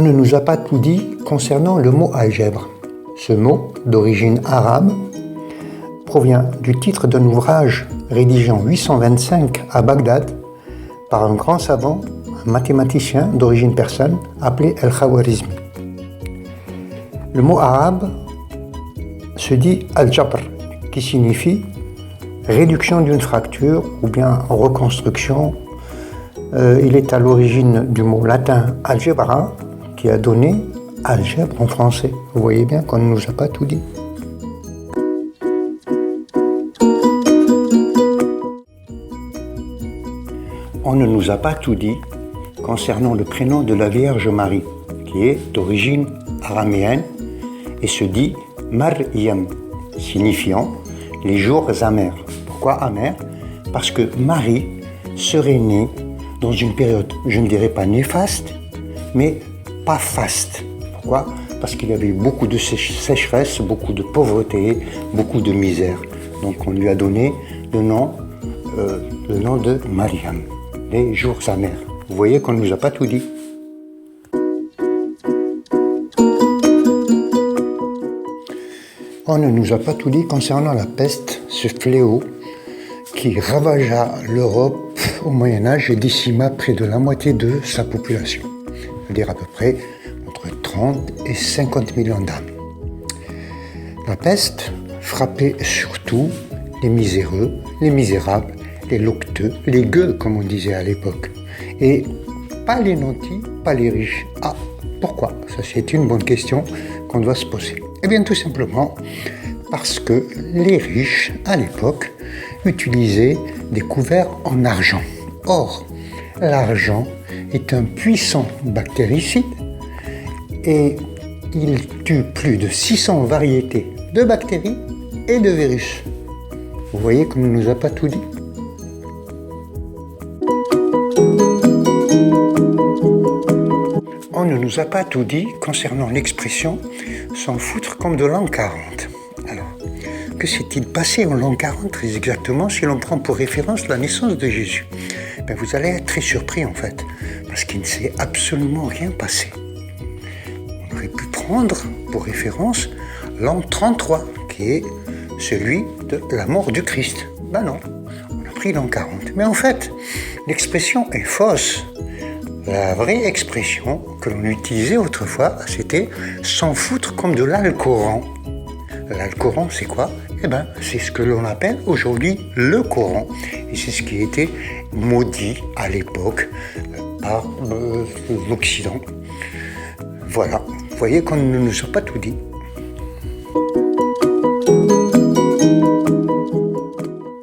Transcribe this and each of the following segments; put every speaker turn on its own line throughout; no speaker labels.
ne nous a pas tout dit concernant le mot algèbre. Ce mot, d'origine arabe, provient du titre d'un ouvrage rédigé en 825 à Bagdad par un grand savant, un mathématicien d'origine persane appelé Al-Khawarizmi. Le mot arabe se dit al-jabr, qui signifie réduction d'une fracture ou bien reconstruction. Il est à l'origine du mot latin algebra qui a donné algèbre en français. Vous voyez bien qu'on ne nous a pas tout dit. On ne nous a pas tout dit concernant le prénom de la Vierge Marie, qui est d'origine araméenne et se dit Maryam, signifiant les jours amers. Pourquoi amers? Parce que Marie serait née dans une période, je ne dirais pas néfaste, mais pas faste. Pourquoi? Parce qu'il y avait beaucoup de sécheresse, beaucoup de pauvreté, beaucoup de misère. Donc on lui a donné le nom de Maryam, les jours amers. Vous voyez qu'on ne nous a pas tout dit. On ne nous a pas tout dit concernant la peste, ce fléau qui ravagea l'Europe au Moyen-Âge et décima près de la moitié de sa population, c'est-à-dire à peu près entre 30 et 50 millions d'âmes. La peste frappait surtout les miséreux, les misérables, les locteux, les gueux comme on disait à l'époque, et pas les nantis, pas les riches. Ah, pourquoi? Ça c'est une bonne question qu'on doit se poser. Eh bien tout simplement parce que les riches à l'époque utilisaient des couverts en argent. Or, l'argent est un puissant bactéricide et il tue plus de 600 variétés de bactéries et de virus. Vous voyez qu'on ne nous a pas tout dit. On ne nous a pas tout dit concernant l'expression « s'en foutre comme de l'an 40 ». Alors, que s'est-il passé en l'an 40 très exactement si l'on prend pour référence la naissance de Jésus? Vous allez être très surpris en fait, parce qu'il ne s'est absolument rien passé. On aurait pu prendre pour référence l'an 33, qui est celui de la mort du Christ. Ben non, on a pris l'an 40. Mais en fait, l'expression est fausse. La vraie expression que l'on utilisait autrefois, c'était « s'en foutre comme de l'Alcoran ». L'Alcoran, c'est quoi? C'est ce que l'on appelle aujourd'hui le Coran. Et c'est ce qui a été maudit à l'époque par l'Occident. Voilà, vous voyez qu'on ne nous a pas tout dit.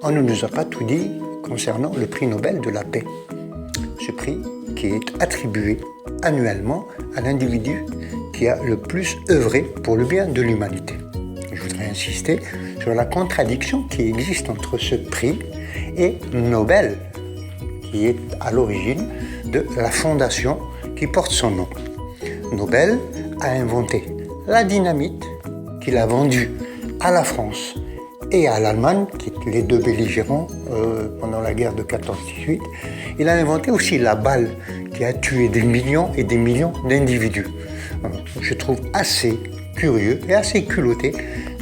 On ne nous a pas tout dit concernant le prix Nobel de la paix. Ce prix qui est attribué annuellement à l'individu qui a le plus œuvré pour le bien de l'humanité. Je voudrais insister sur la contradiction qui existe entre ce prix et Nobel, qui est à l'origine de la fondation qui porte son nom. Nobel a inventé la dynamite qu'il a vendue à la France et à l'Allemagne, qui étaient les deux belligérants pendant la guerre de 14-18. Il a inventé aussi la balle qui a tué des millions et des millions d'individus. Je trouve assez curieux et assez culotté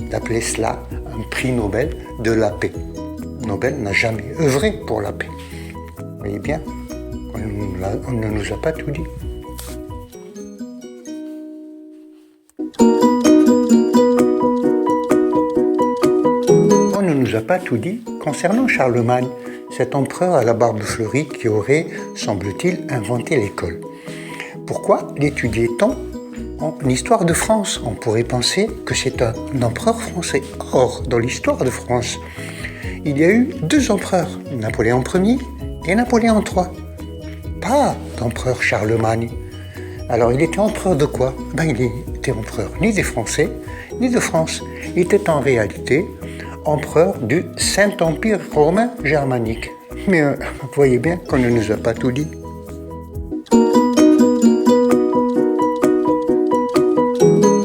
d'appeler cela un prix Nobel de la paix. Nobel n'a jamais œuvré pour la paix. Vous voyez bien, on ne nous a pas tout dit. On ne nous a pas tout dit concernant Charlemagne, cet empereur à la barbe fleurie qui aurait, semble-t-il, inventé l'école. Pourquoi l'étudiait-on en histoire de France? On pourrait penser que c'est un empereur français. Or, dans l'histoire de France, il y a eu deux empereurs, Napoléon Ier et Napoléon III. Pas d'empereur Charlemagne. Alors, il était empereur de quoi? Il était empereur ni des Français, ni de France. Il était en réalité empereur du Saint-Empire romain germanique. Mais vous voyez bien qu'on ne nous a pas tout dit.